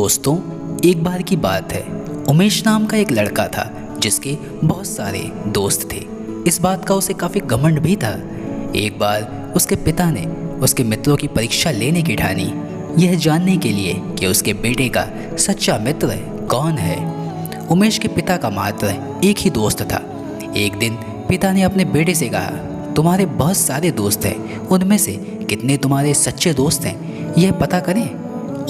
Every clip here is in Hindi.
दोस्तों, एक बार की बात है। उमेश नाम का एक लड़का था जिसके बहुत सारे दोस्त थे। इस बात का उसे काफ़ी घमंड भी था। एक बार उसके पिता ने उसके मित्रों की परीक्षा लेने की ठानी, यह जानने के लिए कि उसके बेटे का सच्चा मित्र कौन है। उमेश के पिता का मात्र एक ही दोस्त था। एक दिन पिता ने अपने बेटे से कहा, तुम्हारे बहुत सारे दोस्त हैं, उनमें से कितने तुम्हारे सच्चे दोस्त हैं, यह पता करें।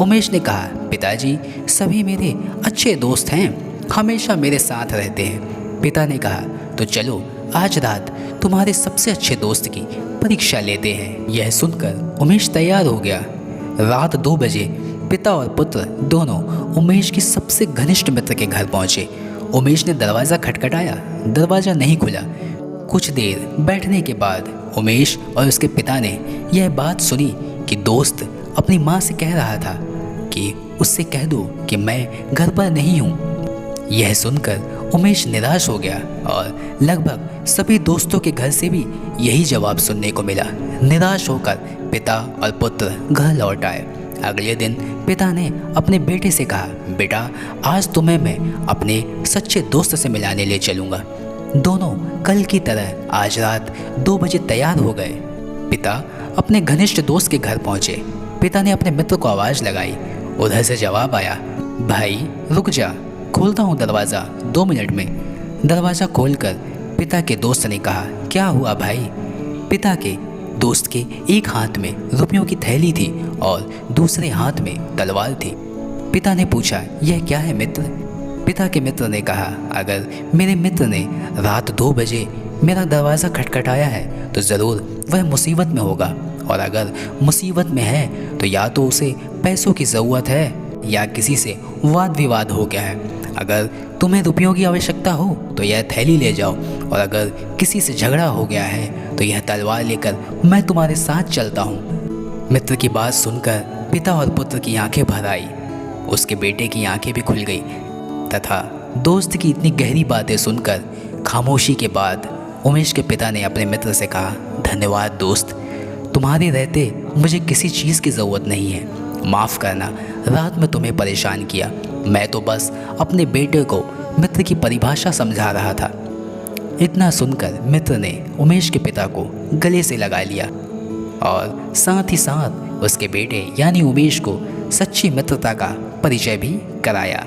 उमेश ने कहा, पिताजी सभी मेरे अच्छे दोस्त हैं, हमेशा मेरे साथ रहते हैं। पिता ने कहा, तो चलो आज रात तुम्हारे सबसे अच्छे दोस्त की परीक्षा लेते हैं। यह सुनकर उमेश तैयार हो गया। रात 2 बजे पिता और पुत्र दोनों उमेश के सबसे घनिष्ठ मित्र के घर पहुंचे। उमेश ने दरवाज़ा खटखटाया, दरवाज़ा नहीं खुला। कुछ देर बैठने के बाद उमेश और उसके पिता ने यह बात सुनी कि दोस्त अपनी माँ से कह रहा था कि उससे कह दो कि मैं घर पर नहीं हूँ। यह सुनकर उमेश निराश हो गया और लगभग सभी दोस्तों के घर से भी यही जवाब सुनने को मिला। निराश होकर पिता और पुत्र घर लौट आए। अगले दिन पिता ने अपने बेटे से कहा, बेटा आज तुम्हें मैं अपने सच्चे दोस्त से मिलाने ले चलूँगा। दोनों कल की तरह आज रात 2 बजे तैयार हो गए। पिता अपने घनिष्ठ दोस्त के घर पहुँचे। पिता ने अपने मित्र को आवाज़ लगाई। उधर से जवाब आया, भाई रुक जा, खोलता हूँ दरवाज़ा 2 मिनट में। दरवाज़ा खोलकर पिता के दोस्त ने कहा, क्या हुआ भाई। पिता के दोस्त के एक हाथ में रुपयों की थैली थी और दूसरे हाथ में तलवार थी। पिता ने पूछा, यह क्या है मित्र। पिता के मित्र ने कहा, अगर मेरे मित्र ने रात 2 बजे मेरा दरवाज़ा खटखटाया है तो ज़रूर वह मुसीबत में होगा, और अगर मुसीबत में है तो या तो उसे पैसों की ज़रूरत है या किसी से वाद विवाद हो गया है। अगर तुम्हें रुपयों की आवश्यकता हो तो यह थैली ले जाओ, और अगर किसी से झगड़ा हो गया है तो यह तलवार लेकर मैं तुम्हारे साथ चलता हूँ। मित्र की बात सुनकर पिता और पुत्र की आंखें भर आई। उसके बेटे की आंखें भी खुल गई तथा दोस्त की इतनी गहरी बातें सुनकर खामोशी के बाद उमेश के पिता ने अपने मित्र से कहा, धन्यवाद दोस्त, तुम्हारे रहते मुझे किसी चीज़ की ज़रूरत नहीं है। माफ़ करना रात में तुम्हें परेशान किया। मैं तो बस अपने बेटे को मित्र की परिभाषा समझा रहा था। इतना सुनकर मित्र ने उमेश के पिता को गले से लगा लिया और साथ ही साथ उसके बेटे यानी उमेश को सच्ची मित्रता का परिचय भी कराया।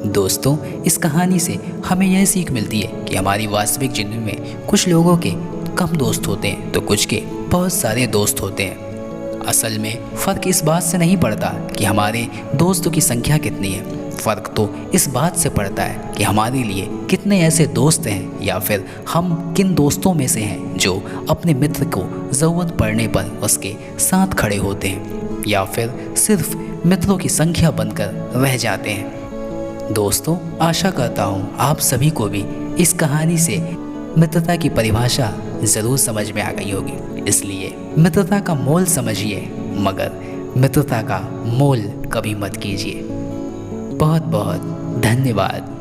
दोस्तों, इस कहानी से हमें यह सीख मिलती है कि हमारी वास्तविक ज़िंदगी में कुछ लोगों के कम दोस्त होते हैं तो कुछ के बहुत सारे दोस्त होते हैं। असल में फ़र्क इस बात से नहीं पड़ता कि हमारे दोस्तों की संख्या कितनी है, फ़र्क तो इस बात से पड़ता है कि हमारे लिए कितने ऐसे दोस्त हैं या फिर हम किन दोस्तों में से हैं जो अपने मित्र को ज़रूरत पड़ने पर उसके साथ खड़े होते हैं या फिर सिर्फ मित्रों की संख्या बनकर रह जाते हैं। दोस्तों, आशा करता हूँ आप सभी को भी इस कहानी से मित्रता की परिभाषा ज़रूर समझ में आ गई होगी। इसलिए मित्रता का मोल समझिए, मगर मित्रता का मोल कभी मत कीजिए। बहुत बहुत धन्यवाद।